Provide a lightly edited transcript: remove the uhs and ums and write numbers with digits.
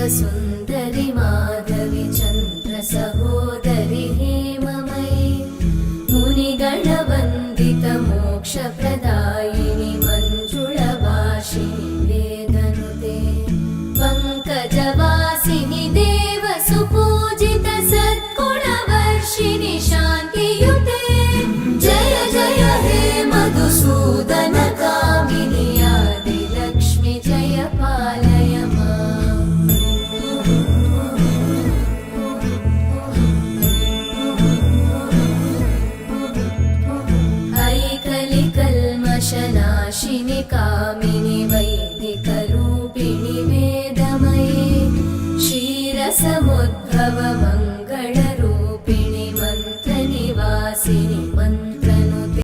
सुन्दरि माधवी चन्द्र सहोदरि हेममयी मुनिगणवन्दित मोक्षप्रदायिनि मञ्जुळभाषिणि वेदनुते पङ्कजवासिनि देवसुपूजित सद्गुणवर्षिणि शान्तियुते जय जय हे मधुसूदन कामिनि आदिलक्ष्मि जय पालय नाशिनि कामिनि